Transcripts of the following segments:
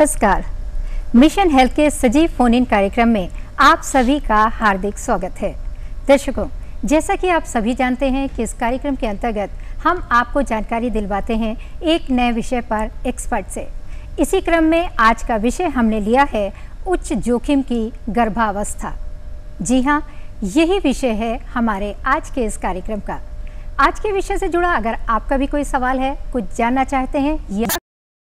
नमस्कार। Mission health के सजीव फोन इन कार्यक्रम में आप सभी का हार्दिक स्वागत है। दर्शकों, जैसा कि आप सभी जानते हैं कि इस कार्यक्रम के अंतर्गत हम आपको जानकारी दिलवाते हैं एक नए विषय पर एक्सपर्ट से। इसी क्रम में आज का विषय हमने लिया है उच्च जोखिम की गर्भावस्था। जी हाँ, यही विषय है हमारे आज के इस कार्यक्रम का। आज के विषय से जुड़ा अगर आपका भी कोई सवाल है, कुछ जानना चाहते हैं या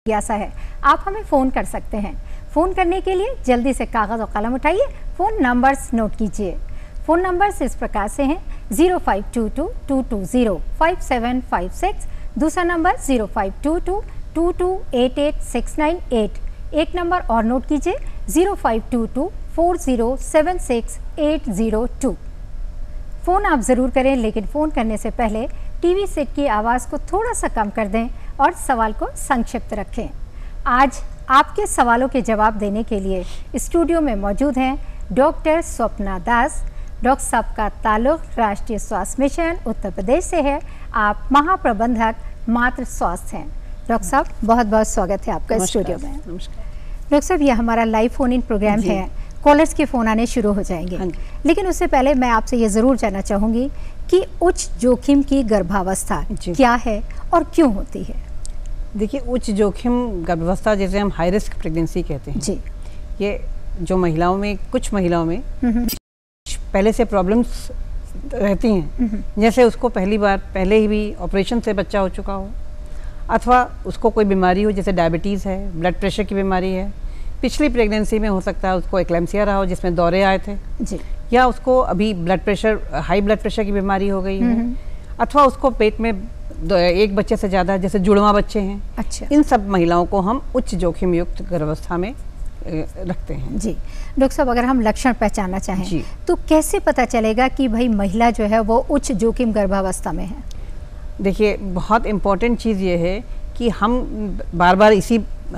जिज्ञासा है, आप हमें फ़ोन कर सकते हैं। फ़ोन करने के लिए जल्दी से कागज़ और कलम उठाइए, फ़ोन नंबर्स नोट कीजिए। फ़ोन नंबर्स इस प्रकार से हैं 0522-220-5756, दूसरा नंबर 0522-2288-698। एक नंबर और नोट कीजिए 0522-4076-802। फ़ोन आप ज़रूर करें, लेकिन फ़ोन करने से पहले टीवी सेट की आवाज़ को थोड़ा सा कम कर दें और सवाल को संक्षिप्त रखें। आज आपके सवालों के जवाब देने के लिए स्टूडियो में मौजूद हैं डॉक्टर स्वप्ना दास। डॉक्टर साहब का ताल्लुक राष्ट्रीय स्वास्थ्य मिशन उत्तर प्रदेश से है। आप महाप्रबंधक मातृ स्वास्थ्य हैं। डॉक्टर साहब, बहुत बहुत स्वागत है आपका स्टूडियो में। नमस्कार डॉक्टर साहब, ये हमारा लाइव फ़ोन इन प्रोग्राम है, कॉलर्स के फ़ोन आने शुरू हो जाएंगे, लेकिन उससे पहले मैं आपसे ये ज़रूर जानना चाहूँगी कि उच्च जोखिम की गर्भावस्था क्या है और क्यों होती है? देखिए, उच्च जोखिम गर्भावस्था जिसे हम हाई रिस्क प्रेगनेंसी कहते हैं जी, ये जो महिलाओं में, कुछ महिलाओं में पहले से प्रॉब्लम्स रहती हैं, जैसे उसको पहले ही भी ऑपरेशन से बच्चा हो चुका हो, अथवा उसको कोई बीमारी हो जैसे डायबिटीज़ है, ब्लड प्रेशर की बीमारी है, पिछली प्रेगनेंसी में हो सकता है उसको एक्लेम्सिया रहा हो जिसमें दौरे आए थे जी, या उसको अभी हाई ब्लड प्रेशर की बीमारी हो गई है, अथवा उसको पेट में एक बच्चे से ज़्यादा जैसे जुड़वा बच्चे हैं। अच्छा। इन सब महिलाओं को हम उच्च जोखिम युक्त गर्भावस्था में रखते हैं जी। डॉक्टर साहब, अगर हम लक्षण पहचानना चाहें तो कैसे पता चलेगा कि भाई महिला जो है वो उच्च जोखिम गर्भावस्था में है? देखिए, बहुत इम्पोर्टेंट चीज़ ये है कि हम बार बार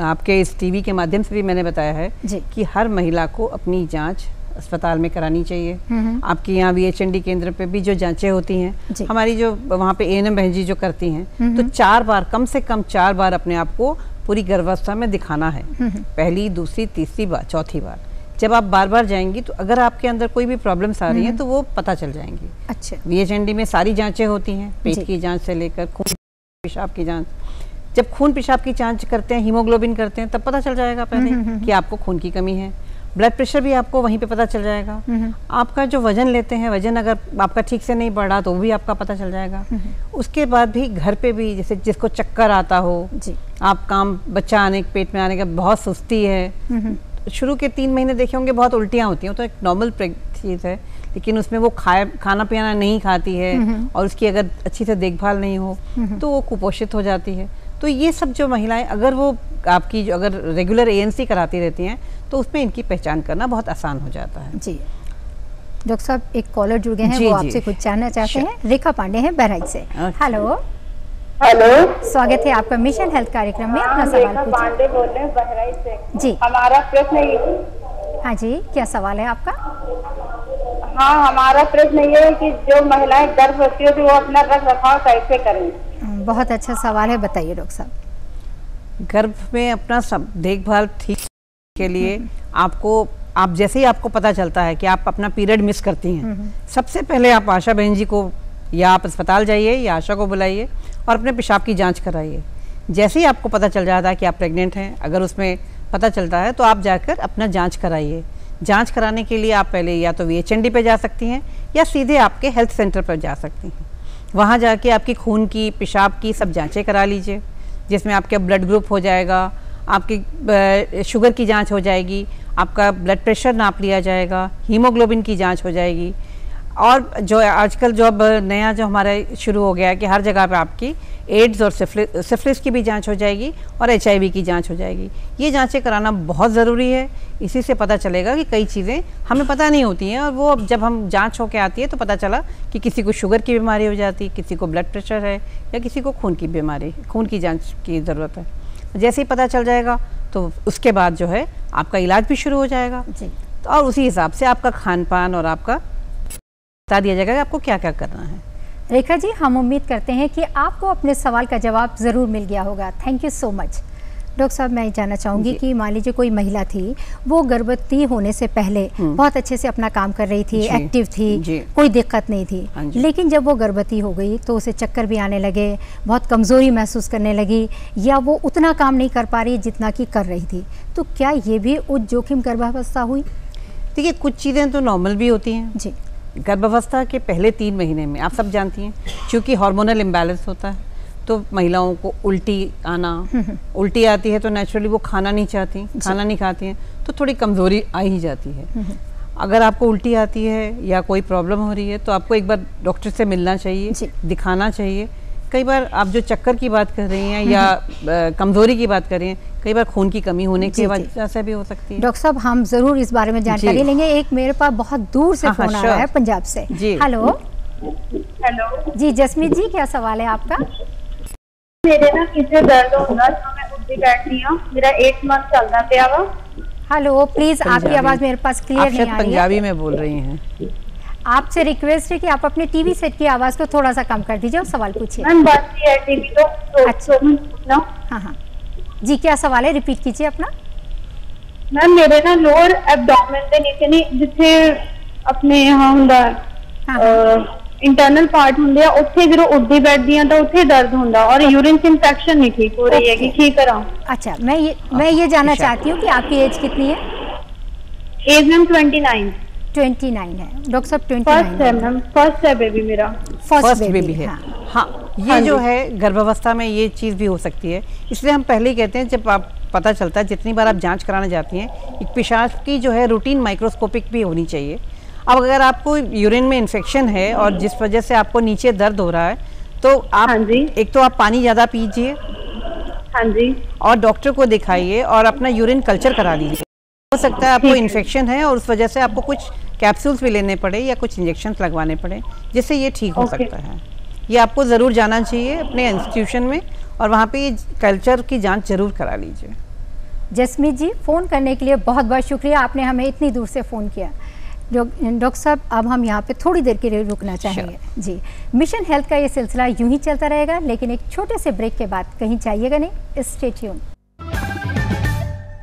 आपके इस टीवी के माध्यम से भी मैंने बताया है कि हर महिला को अपनी जांच अस्पताल में करानी चाहिए। आपके यहाँ VHND केंद्र पे भी जो जांचें होती हैं, हमारी जो वहाँ पे ANM बहन जी जो करती हैं, तो 4 बार, कम से कम 4 बार अपने आप को पूरी गर्भावस्था में दिखाना है। पहली, दूसरी, तीसरी बार, चौथी बार। जब आप बार बार जाएंगी तो अगर आपके अंदर कोई भी प्रॉब्लम्स आ रही हैं तो वो पता चल जाएंगी। अच्छा। VHND में सारी जाँचें होती हैं, पेट की जाँच से लेकर खून पेशाब की जाँच। जब खून पेशाब की जांच करते हैं, हीमोग्लोबिन करते हैं, तब पता चल जाएगा पहले कि आपको खून की कमी है। ब्लड प्रेशर भी आपको वहीं पे पता चल जाएगा। आपका जो वजन लेते हैं, वजन अगर आपका ठीक से नहीं बढ़ा तो वो भी आपका पता चल जाएगा। उसके बाद भी घर पे भी, जैसे जिसको चक्कर आता हो, आप बच्चा पेट में आने का बहुत सुस्ती है, शुरू के 3 महीने देखे होंगे बहुत उल्टियाँ होती हैं, तो एक नॉर्मल चीज़ है, लेकिन उसमें वो खाना पीना नहीं खाती है और उसकी अगर अच्छी से देखभाल नहीं हो तो वो कुपोषित हो जाती है। तो ये सब जो महिलाएं, अगर वो आपकी जो अगर रेगुलर ANC कराती रहती हैं तो उसमें इनकी पहचान करना बहुत आसान हो जाता है जी। डॉक्टर साहब, एक कॉलर जुड़ गए हैं, वो आपसे कुछ जानना चाहते हैं। रेखा पांडे हैं बहराइच से। हेलो हेलो, स्वागत है आपका मिशन हेल्थ कार्यक्रम में। अपना सवाल पूछिए। पांडे बोल रहे हैं बहराइच से जी। हमारा प्रश्न ये, हाँ जी, क्या सवाल है आपका? हाँ, हमारा प्रश्न ये है कि जो महिलाएं गर्भवती होती है वो अपना रख रखाव कैसे करें? बहुत अच्छा सवाल है, बताइए डॉक्टर साहब। गर्भ में अपना सब देखभाल ठीक के लिए आप जैसे ही आपको पता चलता है कि आप अपना पीरियड मिस करती हैं, सबसे पहले आप आशा बहन जी को, या आप अस्पताल जाइए या आशा को बुलाइए और अपने पेशाब की जांच कराइए। जैसे ही आपको पता चल जाता है कि आप प्रेग्नेंट हैं, अगर उसमें पता चलता है तो आप जाकर अपना जांच कराइए। जांच कराने के लिए आप पहले या तो VHND पे जा सकती हैं या सीधे आपके हेल्थ सेंटर पर जा सकती हैं। वहाँ जाके आपकी खून की, पेशाब की सब जांचें करा लीजिए, जिसमें आपका ब्लड ग्रुप हो जाएगा, आपकी शुगर की जांच हो जाएगी, आपका ब्लड प्रेशर नाप लिया जाएगा, हीमोग्लोबिन की जांच हो जाएगी, और जो आजकल जो अब नया जो हमारा शुरू हो गया है कि हर जगह पे आपकी एड्स और सिफिलिस की भी जांच हो जाएगी और HIV की जांच हो जाएगी। ये जांचें कराना बहुत ज़रूरी है। इसी से पता चलेगा कि कई चीज़ें हमें पता नहीं होती हैं, और वो जब हम जांच होके आती है तो पता चला कि किसी को शुगर की बीमारी हो जाती, किसी को ब्लड प्रेशर है, या किसी को खून की बीमारी, खून की जाँच की ज़रूरत है। जैसे ही पता चल जाएगा तो उसके बाद जो है आपका इलाज भी शुरू हो जाएगा जी। तो और उसी हिसाब से आपका खान पान और आपका बता दिया जाएगा कि आपको क्या क्या करना है। रेखा जी, हम उम्मीद करते हैं कि आपको अपने सवाल का जवाब ज़रूर मिल गया होगा। Thank you so much. Doctor साहब मैं जानना चाहूँगी कि मान लीजिए कोई महिला थी, वो गर्भवती होने से पहले बहुत अच्छे से अपना काम कर रही थी, एक्टिव थी, कोई दिक्कत नहीं थी, लेकिन जब वो गर्भवती हो गई तो उसे चक्कर भी आने लगे, बहुत कमज़ोरी महसूस करने लगी, या वो उतना काम नहीं कर पा रही जितना कि कर रही थी, तो क्या ये भी उच्च जोखिम गर्भावस्था हुई? देखिए, कुछ चीज़ें तो नॉर्मल भी होती हैं जी। गर्भावस्था के पहले 3 महीने में आप सब जानती हैं, क्योंकि हार्मोनल इम्बैलेंस होता है, तो महिलाओं को उल्टी आना, उल्टी आती है तो नेचुरली वो खाना नहीं चाहती, खाना नहीं खाती हैं, तो थोड़ी कमज़ोरी आ ही जाती है। अगर आपको उल्टी आती है या कोई प्रॉब्लम हो रही है तो आपको एक बार डॉक्टर से मिलना चाहिए, दिखाना चाहिए। कई बार आप जो चक्कर की बात कर रही हैं या कमज़ोरी की बात कर रही हैं, कई बार खून की कमी होने की वजह से भी हो सकती है। डॉक्टर साहब हम ज़रूर इस बारे में जानकारी लेंगे। एक मेरे पास बहुत दूर से फ़ोन आ रहा है, पंजाब से। हेलो जी, जसमीत जी, क्या सवाल है आपका? मेरे ना किसी दर्द होगा तो मैं उठती बैठती हूँ, मेरा 8 मंथ चलता पिया वा। हेलो, प्लीज आपकी आवाज मेरे पास क्लियर नहीं आ रही है। पंजाबी में बोल रही हैं। आपसे रिक्वेस्ट है कि आप अपने टीवी सेट की आवाज को थोड़ा सा कम कर दीजिए और सवाल पूछिए। मैम बस ये टीवी तो अच्छा। हाँ जी, क्या सवाल है, रिपीट कीजिए अपना। मैम मेरे ना लोअर एब्डोमेन के नीचे नहीं, जिथे अपने यहाँ हुंदा इंटरनल पार्ट ਹੁੰਦੇ ਆ, ਉੱਥੇ ਜਦੋਂ ਉੱਠਦੀ ਬੈਠਦੀ ਆ ਤਾਂ ਉੱਥੇ ਦਰਦ ਹੁੰਦਾ और यूरिन से इंफेक्शन नहीं ठीक हो रही है कि ਕੀ ਕਰਾਂ? अच्छा, मैं ये जानना चाहती हूँ कि आपकी एज कितनी है? एज मैम 29 है। डॉक्टर साहब 29 है मैम, फर्स्ट है बेबी मेरा, फर्स्ट बेबी है। हाँ, ये जो है गर्भावस्था में ये चीज़ भी हो सकती है, इसलिए हम पहले ही कहते हैं जब आप पता चलता है, जितनी बार आप जांच कराने जाती हैं, एक पेशाब की जो है रूटीन माइक्रोस्कोपिक भी होनी चाहिए। अब अगर आपको यूरिन में इन्फेक्शन है और जिस वजह से आपको नीचे दर्द हो रहा है, तो आप एक तो आप पानी ज़्यादा पीजिए, हाँ जी, और डॉक्टर को दिखाइए और अपना यूरिन कल्चर करा लीजिए। हो सकता है आपको इन्फेक्शन है और उस वजह से आपको कुछ कैप्सूल्स भी लेने पड़े या कुछ इंजेक्शन लगवाने पड़े, जिससे ये ठीक हो सकता है। ये आपको ज़रूर जाना चाहिए अपने इंस्टीट्यूशन में और वहाँ पे ये कल्चर की जांच जरूर करा लीजिए। जसमीत जी, फ़ोन करने के लिए बहुत बहुत शुक्रिया, आपने हमें इतनी दूर से फ़ोन किया। डॉक्टर साहब, अब हम यहाँ पे थोड़ी देर के लिए रुकना चाहेंगे जी। मिशन हेल्थ का ये सिलसिला यूं ही चलता रहेगा, लेकिन एक छोटे से ब्रेक के बाद कहीं जाइएगा नहीं, stay tune.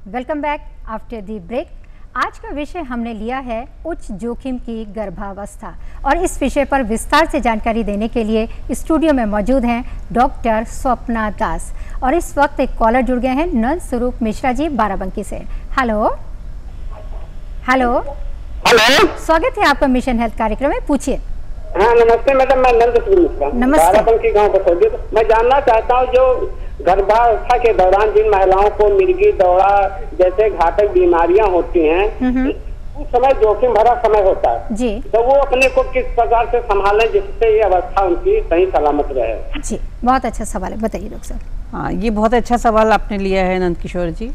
Welcome back after the break. आज का विषय हमने लिया है उच्च जोखिम की गर्भावस्था, और इस विषय पर विस्तार से जानकारी देने के लिए स्टूडियो में मौजूद हैं डॉक्टर स्वप्ना दास, और इस वक्त एक कॉलर जुड़ गए हैं नंद स्वरूप मिश्रा जी बाराबंकी से। हेलो हेलो हेलो, स्वागत है आपका मिशन हेल्थ कार्यक्रम में, पूछिए। हाँ नमस्ते मैडम, मैं नंद स्वरूप मिश्रा, बाराबंकी गांव का। मैं जानना चाहता हूँ, जो गर्भावस्था के दौरान जिन महिलाओं को मिर्गी दौरा जैसे घातक बीमारियां होती हैं, उस समय जोखिम भरा समय होता है जी, तो वो अपने को किस प्रकार से संभालें जिससे ये अवस्था उनकी सही सलामत रहे? जी, बहुत अच्छा सवाल है, बताइए डॉक्टर साहब। हाँ, ये बहुत अच्छा सवाल आपने लिया है नंद किशोर जी।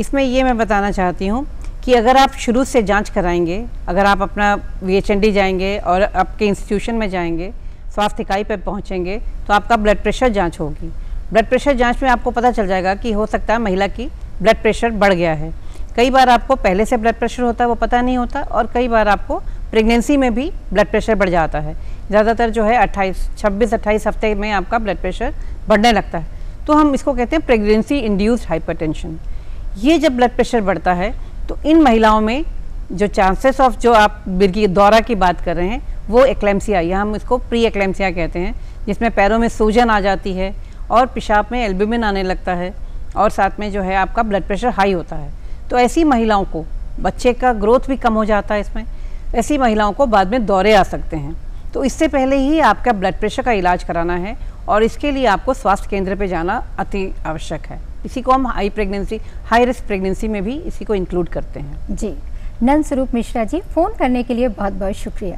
इसमें ये मैं बताना चाहती हूँ कि अगर आप शुरू से जांच कराएंगे, अगर आप अपना VHND जाएंगे और आपके इंस्टीट्यूशन में जाएंगे, स्वास्थ्य इकाई पर पहुँचेंगे, तो आपका ब्लड प्रेशर जांच होगी। ब्लड प्रेशर जांच में आपको पता चल जाएगा कि हो सकता है महिला की ब्लड प्रेशर बढ़ गया है। कई बार आपको पहले से ब्लड प्रेशर होता है, वो पता नहीं होता, और कई बार आपको प्रेगनेंसी में भी ब्लड प्रेशर बढ़ जाता है। ज़्यादातर जो है 26-28 हफ्ते में आपका ब्लड प्रेशर बढ़ने लगता है, तो हम इसको कहते हैं प्रेगनेंसी इंड्यूस्ड हाइपरटेंशन। ये जब ब्लड प्रेशर बढ़ता है तो इन महिलाओं में जो चांसेस ऑफ, जो आप मिर्गी दौरा की बात कर रहे हैं, वो एक्लेम्सिया, या हम इसको प्री एक्लेम्सिया कहते हैं, जिसमें पैरों में सूजन आ जाती है और पेशाब में एल्ब्यूमिन आने लगता है, और साथ में जो है आपका ब्लड प्रेशर हाई होता है। तो ऐसी महिलाओं को, बच्चे का ग्रोथ भी कम हो जाता है इसमें, ऐसी महिलाओं को बाद में दौरे आ सकते हैं। तो इससे पहले ही आपका ब्लड प्रेशर का इलाज कराना है, और इसके लिए आपको स्वास्थ्य केंद्र पे जाना अति आवश्यक है। इसी को हम हाई रिस्क प्रेगनेंसी में भी इसी को इंक्लूड करते हैं। जी, नंद स्वरूप मिश्रा जी, फ़ोन करने के लिए बहुत बहुत शुक्रिया।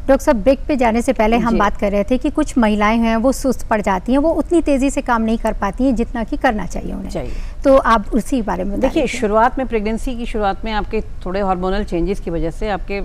डॉक्टर साहब, ब्रेक पे जाने से पहले हम बात कर रहे थे कि कुछ महिलाएं हैं वो सुस्त पड़ जाती हैं, वो उतनी तेज़ी से काम नहीं कर पाती हैं जितना कि करना चाहिए उन्हें, तो आप उसी बारे में देखिए। शुरुआत में, प्रेगनेंसी की शुरुआत में आपके थोड़े हार्मोनल चेंजेस की वजह से आपके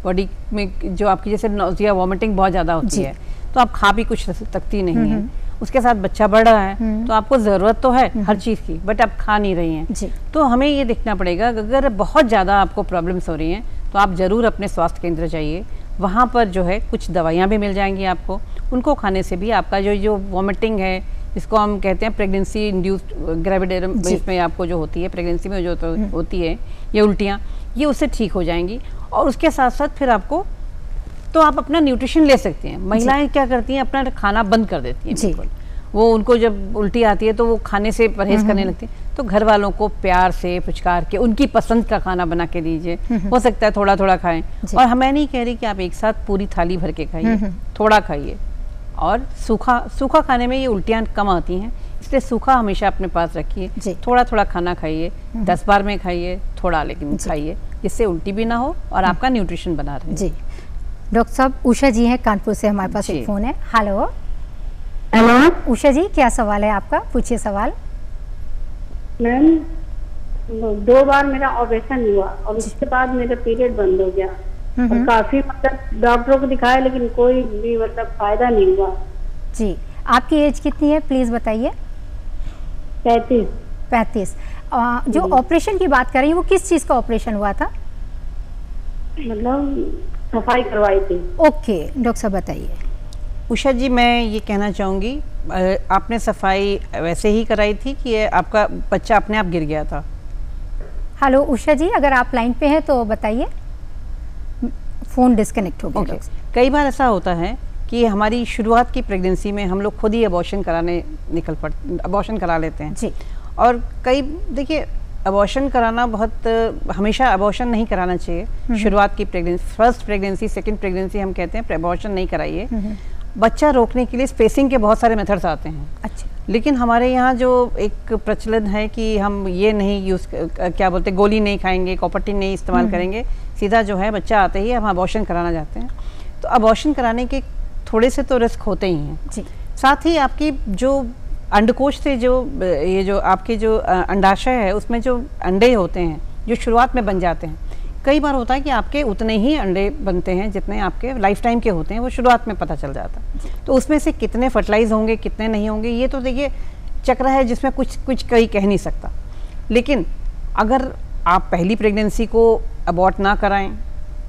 बॉडी में जो आपकी जैसे नौजिया वॉमिटिंग बहुत ज़्यादा होती है, तो आप खा भी कुछ सकती नहीं है। उसके साथ बच्चा बढ़ रहा है, तो आपको ज़रूरत तो है हर चीज़ की, बट आप खा नहीं रही हैं। तो हमें ये देखना पड़ेगा, अगर बहुत ज़्यादा आपको प्रॉब्लम्स हो रही हैं तो आप ज़रूर अपने स्वास्थ्य केंद्र जाइए। वहाँ पर जो है कुछ दवाइयाँ भी मिल जाएंगी आपको, उनको खाने से भी आपका जो वॉमिटिंग है जिसको हम कहते हैं प्रेगनेंसी इंड्यूस्ड ग्रेविडेरम, इसमें आपको जो होती है प्रेगनेंसी में जो होती है ये उल्टियाँ, ये उससे ठीक हो जाएंगी। और उसके साथ साथ फिर आपको तो आप अपना न्यूट्रिशन ले सकती हैं। महिलाएं क्या करती हैं, अपना खाना बंद कर देती हैं बिल्कुल। वो उनको जब उल्टी आती है तो वो खाने से परहेज करने लगती है। तो घर वालों को प्यार से पुचकार के उनकी पसंद का खाना बना के दीजिए। हो सकता है थोड़ा थोड़ा खाएं, और मैं नहीं कह रही कि आप एक साथ पूरी थाली भर के खाइए, थोड़ा खाइए। और सूखा खाने में ये उल्टियाँ कम आती हैं, इसलिए सूखा हमेशा अपने पास रखिए। थोड़ा थोड़ा खाना खाइए, 10 बार में खाइए, थोड़ा लेकिन खाइए, जिससे उल्टी भी ना हो और आपका न्यूट्रिशन बना रहे। जी डॉक्टर साहब, उषा जी हैं कानपुर से, हमारे पास एक फोन है। हेलो हेलो उषा जी, क्या सवाल है आपका? पूछिए सवाल। मैम 2 बार मेरा ऑपरेशन हुआ और उसके बाद मेरा पीरियड बंद हो गया और काफी मतलब डॉक्टरों को दिखाया लेकिन कोई भी मतलब फायदा नहीं हुआ। जी, आपकी एज कितनी है प्लीज बताइए? 35। जो ऑपरेशन की बात कर रही है वो किस चीज का ऑपरेशन हुआ था? मतलब सफाई करवाई थी। ओके डॉक्टर साहब बताइए। उषा जी, मैं ये कहना चाहूँगी, आपने सफाई वैसे ही कराई थी कि आपका बच्चा अपने आप गिर गया था? हेलो उषा जी, अगर आप लाइन पे हैं तो बताइए। फोन डिस्कनेक्ट हो गया। कई बार ऐसा होता है कि हमारी शुरुआत की प्रेगनेंसी में हम लोग खुद ही अबॉर्शन करा लेते हैं जी। और देखिए अबॉर्शन कराना हमेशा अबॉर्शन नहीं कराना चाहिए। शुरुआत की pregnancy, first pregnancy, second pregnancy हम कहते हैं अबॉर्शन नहीं कराइए। बच्चा रोकने के लिए स्पेसिंग के बहुत सारे मेथड्स आते हैं। अच्छा। लेकिन हमारे यहाँ जो एक प्रचलन है कि हम ये नहीं क्या बोलते, गोली नहीं खाएंगे, कॉपर्टी नहीं इस्तेमाल करेंगे, सीधा जो है बच्चा आते ही हम अबॉर्शन कराना चाहते हैं। तो अबॉर्शन कराने के थोड़े से तो रिस्क होते ही हैं जी। साथ ही आपकी जो अंडकोश से ये जो आपके जो अंडाशय है उसमें जो अंडे होते हैं जो शुरुआत में बन जाते हैं, कई बार होता है कि आपके उतने ही अंडे बनते हैं जितने आपके लाइफ टाइम के होते हैं, वो शुरुआत में पता चल जाता है। तो उसमें से कितने फर्टिलाइज होंगे, कितने नहीं होंगे, ये तो देखिए चक्र है जिसमें कुछ कोई कह नहीं सकता। लेकिन अगर आप पहली प्रेगनेंसी को अबॉर्ट ना कराएं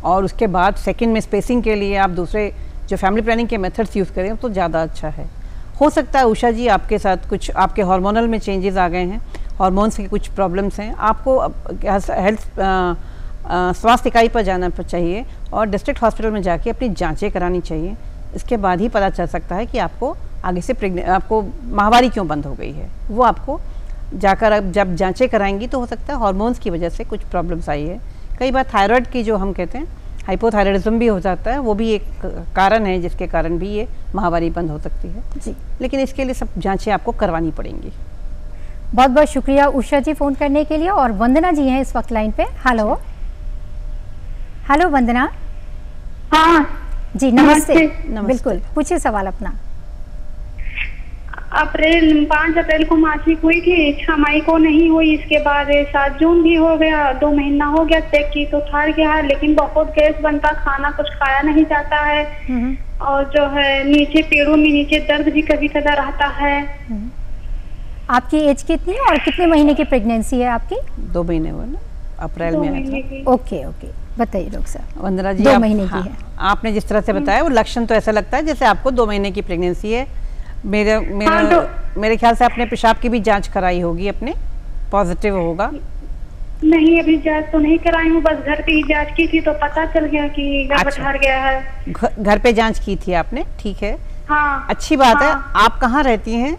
और उसके बाद सेकंड में स्पेसिंग के लिए आप दूसरे जो फैमिली प्लानिंग के मेथड्स यूज़ करें तो ज़्यादा अच्छा है। हो सकता है उषा जी आपके साथ कुछ आपके हार्मोनल में चेंजेस आ गए हैं, हार्मोन्स के कुछ प्रॉब्लम्स हैं, आपको हेल्थ स्वास्थ्य इकाई पर जाना चाहिए और डिस्ट्रिक्ट हॉस्पिटल में जाके अपनी जांचें करानी चाहिए। इसके बाद ही पता चल सकता है कि आपको आगे से आपको माहवारी क्यों बंद हो गई है। वो आपको जाकर अब जब जांचें कराएंगी तो हो सकता है हार्मोन्स की वजह से कुछ प्रॉब्लम्स आई है। कई बार थायराइड की जो हम कहते हैं हाइपोथायराइडिज्म भी हो जाता है, वो भी एक कारण है जिसके कारण भी ये माहवारी बंद हो सकती है जी। लेकिन इसके लिए सब जांचें आपको करवानी पड़ेंगी। बहुत बहुत शुक्रिया उषा जी फ़ोन करने के लिए। और वंदना जी हैं इस वक्त लाइन पे। हेलो हेलो वंदना। हाँ जी नमस्ते। बिल्कुल पूछिए सवाल अपना। 5 अप्रैल को मासिक हुई थी, 6 मई को नहीं हुई, इसके बाद 7 जून भी हो गया, 2 महीना हो गया, चेक की तो ठहर गया है, लेकिन बहुत गैस बनता, खाना कुछ खाया नहीं जाता है और जो है नीचे पेड़ों में नीचे दर्द भी कभी कदा रहता है। आपकी एज कितनी है और कितने महीने की प्रेगनेंसी है आपकी? 2 महीने हुए ना, अप्रैल में आया था। ओके बताइए डॉक्टर साहब। वंदना जी 2 महीने की है। आपने जिस तरह से बताया वो लक्षण तो ऐसा लगता है जैसे आपको 2 महीने की प्रेगनेंसी है। मेरे ख्याल से आपने पेशाब की भी जांच कराई होगी, अपने पॉजिटिव होगा। नहीं अभी जांच तो नहीं कराई हूँ, बस घर पे ही जांच की थी तो पता चल गया कि गड़बड़ ठहर गया है। घर पे जांच की थी आपने, ठीक है। हाँ अच्छी बात है। आप कहाँ रहती हैं?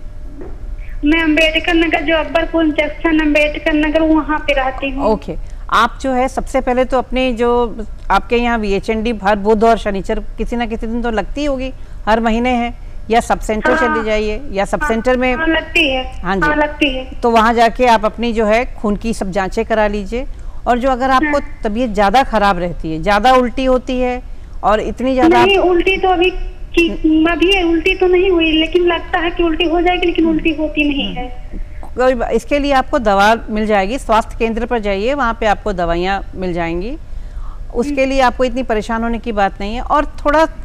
मैं अम्बेडकर नगर, जो अकबरपुर जंक्शन अम्बेडकर नगर, वहाँ पे रहती हूँ। ओके, आप जो है सबसे पहले तो अपने जो आपके यहाँ VHND हर बुध और शनिचर किसी ना किसी दिन तो लगती होगी, हर महीने है, या सब सेंटर चले जाइए या सब सेंटर में लगती है। हाँ जी लगती है। तो वहाँ जाके आप अपनी जो है खून की सब जांचें करा लीजिए। और जो अगर आपको तबीयत ज्यादा खराब रहती है, ज्यादा उल्टी होती है और इतनी ज्यादा उल्टी तो अभी उल्टी तो नहीं हुई, लेकिन लगता है कि उल्टी हो जाएगी, लेकिन उल्टी होती नहीं है। इसके लिए आपको दवा मिल जाएगी, स्वास्थ्य केंद्र पर जाइए, वहाँ पे आपको दवाइयाँ मिल जाएंगी। उसके लिए आपको इतनी परेशान होने की बात नहीं है। और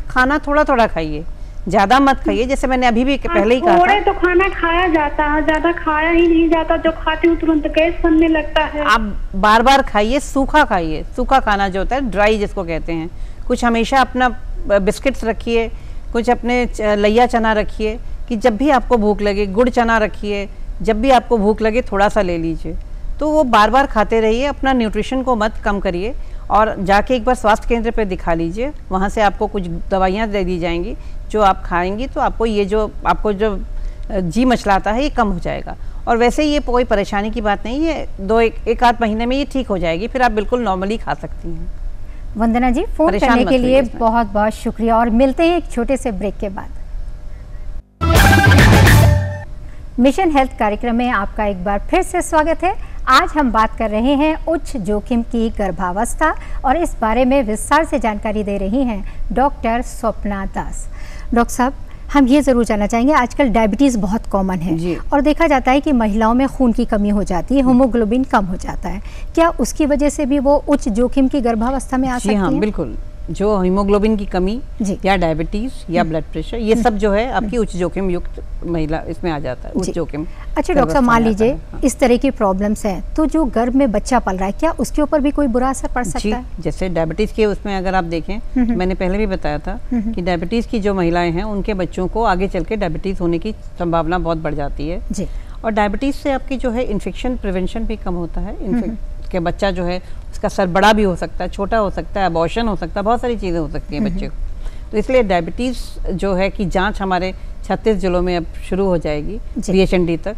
खाना थोड़ा खाइए, ज्यादा मत खाइए, जैसे मैंने अभी भी पहले ही कहा था। तो खाना खाया जाता है, ज्यादा खाया ही नहीं जाता, जो खाती हूँ तुरंत गैस बनने लगता है। आप बार खाइए, सूखा खाइए, सूखा खाना जो होता है ड्राई जिसको कहते हैं। कुछ हमेशा अपना बिस्किट्स रखिए, कुछ अपने लैया चना रखिए, कि जब भी आपको भूख लगे गुड़ चना रखिए, जब भी आपको भूख लगे थोड़ा सा ले लीजिए, तो वो बार बार खाते रहिए, अपना न्यूट्रिशन को मत कम करिए और जाके एक बार स्वास्थ्य केंद्र पे दिखा लीजिए। वहाँ से आपको कुछ दवाइयाँ दे दी जाएंगी जो आप खाएंगी तो आपको ये जो आपको जो जी मचलाता है ये कम हो जाएगा। और वैसे ये कोई परेशानी की बात नहीं है, एक आध महीने में ये ठीक हो जाएगी, फिर आप बिल्कुल नॉर्मली खा सकती हैं। वंदना जी, फोन करने के लिए बहुत बहुत शुक्रिया और मिलते हैं एक छोटे से ब्रेक के बाद। मिशन हेल्थ कार्यक्रम में आपका एक बार फिर से स्वागत है। आज हम बात कर रहे हैं उच्च जोखिम की गर्भावस्था और इस बारे में विस्तार से जानकारी दे रही हैं डॉक्टर स्वप्ना दास। डॉक्टर साहब, हम ये ज़रूर जानना चाहेंगे, आजकल डायबिटीज़ बहुत कॉमन है और देखा जाता है कि महिलाओं में खून की कमी हो जाती है, हीमोग्लोबिन कम हो जाता है, क्या उसकी वजह से भी वो उच्च जोखिम की गर्भावस्था में आ सकती है? हाँ, बिल्कुल। जो हीमोग्लोबिन की कमी या डायबिटीज या ब्लड प्रेशर, ये सब जो है आपकी उच्च जोखिम युक्त महिला इसमें आ जाता है, उच्च जोखिम। अच्छा डॉक्टर साहब, मान लीजिए इस तरह की प्रॉब्लम्स हैं, तो जो गर्भ में बच्चा पल रहा है क्या उसके ऊपर भी कोई बुरा असर पड़ सकता है? जैसे डायबिटीज के उसमें अगर आप देखें, मैंने पहले भी बताया था कि डायबिटीज की जो महिलाएं हैं उनके बच्चों को आगे चल के डायबिटीज होने की संभावना बहुत बढ़ जाती है जी। और डायबिटीज से आपकी जो है इन्फेक्शन प्रिवेंशन भी कम होता है। के बच्चा जो है उसका सर बड़ा भी हो सकता है, छोटा हो सकता है, अबॉर्शन हो सकता है, बहुत सारी चीज़ें हो सकती हैं बच्चे को। तो इसलिए डायबिटीज़ जो है कि जांच हमारे 36 जिलों में अब शुरू हो जाएगी PHND तक।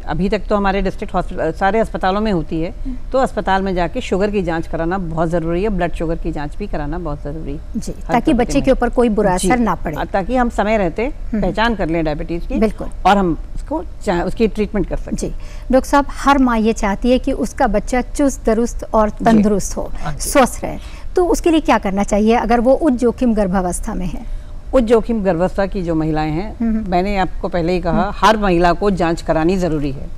अभी तक तो हमारे डिस्ट्रिक्ट हॉस्पिटल सारे अस्पतालों में होती है, तो अस्पताल में जाके शुगर की जांच कराना बहुत ज़रूरी है, ब्लड शुगर की जांच भी कराना बहुत ज़रूरी है जी, ताकि बच्चे के ऊपर कोई बुरा असर ना पड़े, ताकि हम समय रहते पहचान कर लें डायबिटीज़ की। बिल्कुल। और हम उसकी ट्रीटमेंट कर सकते जी। डॉक्टर साहब, हर माँ ये चाहती है कि उसका बच्चा चुस्त दुरुस्त और तंदुरुस्त हो, स्वस्थ रहे, तो उसके लिए क्या करना चाहिए अगर वो उच्च जोखिम गर्भावस्था में है? उच्च जोखिम गर्भावस्था की जो महिलाएं हैं, मैंने आपको पहले ही कहा, हर महिला को जांच करानी जरूरी है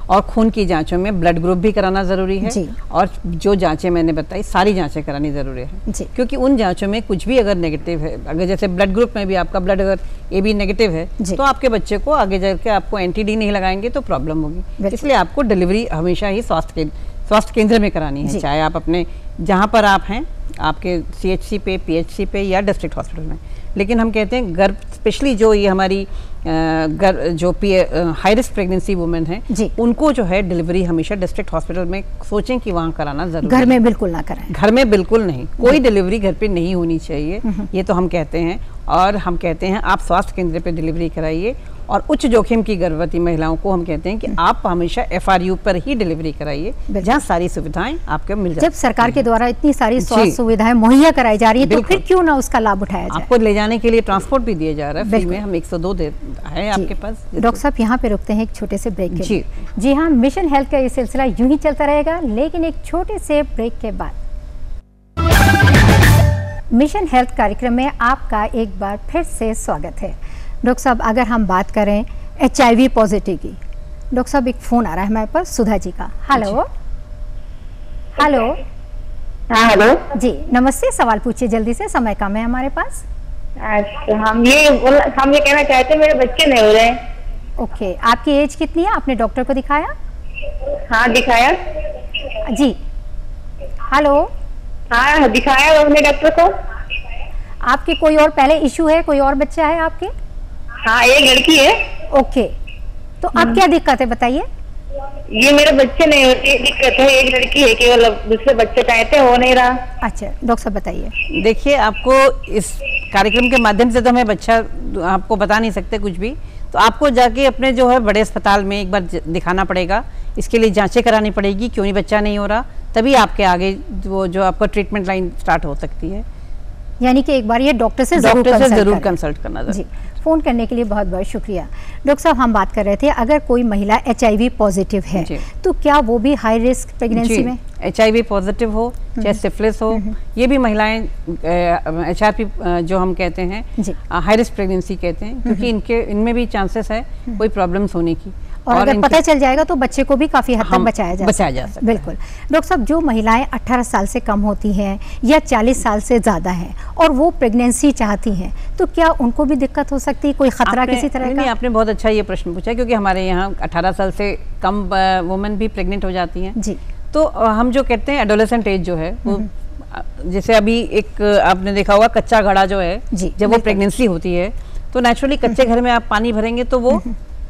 और खून की जांचों में ब्लड ग्रुप भी कराना जरूरी है और जो जांचें मैंने बताई सारी जांचें करानी जरूरी है, क्योंकि उन जांचों में कुछ भी अगर नेगेटिव है, अगर जैसे ब्लड ग्रुप में भी आपका ब्लड अगर AB नेगेटिव है तो आपके बच्चे को आगे जाकर आपको एंटी-D नहीं लगाएंगे तो प्रॉब्लम होगी। इसलिए आपको डिलीवरी हमेशा ही स्वास्थ्य केंद्र में करानी है, चाहे आप अपने जहाँ पर आप हैं आपके CHC पे, PHC पे या डिस्ट्रिक्ट हॉस्पिटल में। लेकिन हम कहते हैं गर्भ, स्पेशली जो ये हमारी जो हाई रिस्क प्रेगनेंसी वुमेन है, उनको जो है डिलीवरी हमेशा डिस्ट्रिक्ट हॉस्पिटल में सोचें कि वहाँ कराना जरूरी है। घर में बिल्कुल ना कराएं। घर में बिल्कुल नहीं, कोई डिलीवरी घर पे नहीं होनी चाहिए, ये तो हम कहते हैं। और हम कहते हैं आप स्वास्थ्य केंद्र पे डिलीवरी कराइए। और उच्च जोखिम की गर्भवती महिलाओं को हम कहते हैं कि आप हमेशा FRU पर ही डिलीवरी कराइए, जहाँ सारी सुविधाएं आपको मिल जाए। जब सरकार के द्वारा इतनी सारी स्वास्थ्य सुविधाएं मुहैया कराई जा रही है तो फिर क्यों ना उसका लाभ उठाया जाए? आपको ले जाने के लिए ट्रांसपोर्ट भी दिया जा रहा है फ्री में, हम 102 है आपके पास। डॉक्टर साहब, यहाँ पे रुकते हैं एक छोटे से ब्रेक के लिए। जी हाँ, मिशन हेल्थ का ये सिलसिला यूं ही चलता रहेगा, लेकिन एक छोटे से ब्रेक के बाद। मिशन हेल्थ कार्यक्रम में आपका एक बार फिर से स्वागत है। डॉक्टर साहब, अगर हम बात करें HIV पॉजिटिव की, डॉक्टर साहब एक फ़ोन आ रहा है हमारे पास सुधा जी का। Hello hello. हाँ हेलो जी, नमस्ते, सवाल पूछिए जल्दी से, समय कम है हमारे पास। अच्छा, हम ये कहना चाहते हैं मेरे बच्चे नहीं हो रहे हैं। ओके, आपकी एज कितनी है? आपने डॉक्टर को दिखाया? हाँ दिखाया जी। हेलो। हाँ दिखाया हमने डॉक्टर को। आपके कोई और पहले इशू है, कोई और बच्चा है आपके? हाँ, एक लड़की है। ओके, तो अब क्या दिक्कत है बताइए? ये मेरे बच्चे नहीं होते, दिक्कत है, एक लड़की है केवल, दूसरे बच्चे चाहते हो नहीं रहा। अच्छा डॉक्टर साहब बताइए। देखिए, आपको इस कार्यक्रम के माध्यम से तो हमें बच्चा आपको बता नहीं सकते कुछ भी, तो आपको जाके अपने जो है बड़े अस्पताल में एक बार दिखाना पड़ेगा, इसके लिए जांचें करानी पड़ेगी क्यों नहीं बच्चा नहीं हो रहा, तभी आपके आगे वो जो आपका ट्रीटमेंट लाइन स्टार्ट हो सकती है। यानी कि एक बार ये डॉक्टर से जरूर कंसल्ट करना जी। फ़ोन करने के लिए बहुत बहुत शुक्रिया। डॉक्टर साहब, हम बात कर रहे थे, अगर कोई महिला HIV पॉजिटिव है तो क्या वो भी हाई रिस्क प्रेगनेंसी में? HIV पॉजिटिव हो चाहे सिफिलिस हो, ये भी महिलाएं HRP जो हम कहते हैं हाई रिस्क प्रेगनेंसी कहते हैं, क्योंकि इनमें भी चांसेस है कोई प्रॉब्लम्स होने की। और अगर पता चल जाएगा तो बच्चे को भी काफी हद तक बचाया जा सकता है। बिल्कुल। डॉक्टर साहब, जो महिलाएं 18 साल से कम होती हैं या 40 साल से ज्यादा हैं और वो प्रेगनेंसी चाहती हैं, तो क्या उनको भी दिक्कत हो सकती है, कोई खतरा किसी तरह का? नहीं, आपने बहुत अच्छा ये प्रश्न पूछा, क्योंकि हमारे यहाँ 18 साल से कम वुमेन भी प्रेग्नेंट हो जाती हैं जी। तो हम जो कहते हैं एडोलेसेंट एज जो है वो, जैसे अभी एक आपने देखा होगा कच्चा घड़ा जो है, जब वो प्रेगनेंसी होती है तो नेचुरली कच्चे घर में आप पानी भरेंगे तो वो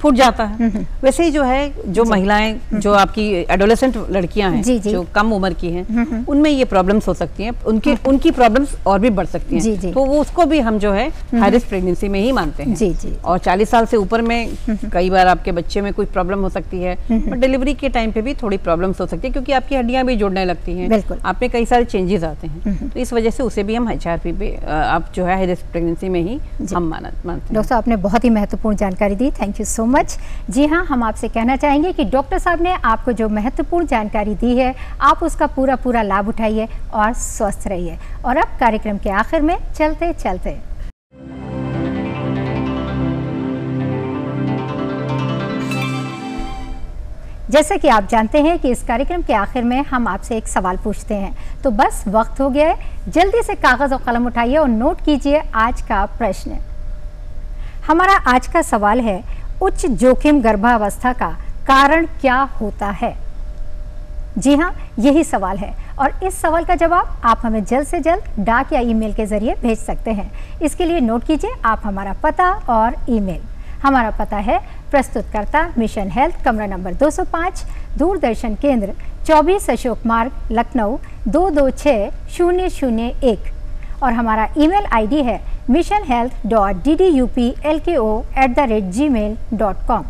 फूट जाता है। वैसे ही जो है, जो महिलाएं, जो आपकी एडोलेसेंट लड़कियां हैं, जो कम उम्र की हैं, उनमें ये प्रॉब्लम्स हो सकती हैं, उनकी प्रॉब्लम्स और भी बढ़ सकती हैं। तो वो उसको भी हम जो है हाई रिस्क प्रेगनेंसी में ही मानते हैं। और 40 साल से ऊपर में कई बार आपके बच्चे में कोई प्रॉब्लम हो सकती है, और डिलीवरी के टाइम पे भी थोड़ी प्रॉब्लम्स हो सकती है, क्योंकि आपकी हड्डियां भी जुड़ने लगती हैं, आप में कई सारे चेंजेस आते हैं। तो इस वजह से उसे भी हम HRP पे आप जो है हाई रिस्क प्रेगनेंसी में ही हम मानते हैं। डॉक्टर साहब, आपने बहुत ही महत्वपूर्ण जानकारी दी, थैंक यू सो मच। जी हाँ, हम आपसे कहना चाहेंगे कि डॉक्टर साहब ने आपको जो महत्वपूर्ण जानकारी दी है, आप उसका पूरा लाभ उठाइए और स्वस्थ रहिए। और अब कार्यक्रम के आखिर में चलते चलते जैसे कि आप जानते हैं कि इस कार्यक्रम के आखिर में हम आपसे एक सवाल पूछते हैं, तो बस वक्त हो गया है, जल्दी से कागज और कलम उठाइए और नोट कीजिए आज का प्रश्न। हमारा आज का सवाल है, उच्च जोखिम गर्भावस्था का कारण क्या होता है? जी हाँ, यही सवाल है और इस सवाल का जवाब आप हमें जल्द से जल्द डाक या ईमेल के जरिए भेज सकते हैं। इसके लिए नोट कीजिए आप हमारा पता और ईमेल। हमारा पता है प्रस्तुतकर्ता मिशन हेल्थ, कमरा नंबर 205, दूरदर्शन केंद्र 24 अशोक मार्ग, लखनऊ 226001। और हमारा ईमेल आईडी है missionhealth.ddupLKO@gmail.com।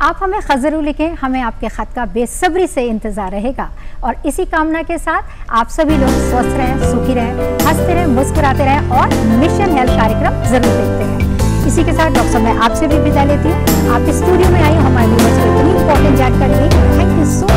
आप हमें खत ज़रूर लिखें, हमें आपके खत का बेसब्री से इंतज़ार रहेगा। और इसी कामना के साथ आप सभी लोग स्वस्थ रहें, सुखी रहें, हंसते रहें, मुस्कुराते रहें और मिशन हेल्थ कार्यक्रम ज़रूर देखते रहें। इसी के साथ डॉक्टर साहब मैं आपसे भी विदा लेती हूँ। आप स्टूडियो में आई हमारे व्यूअर्स को इतनी इंपॉर्टेंट जानकारी दी, थैंक यू सो मच।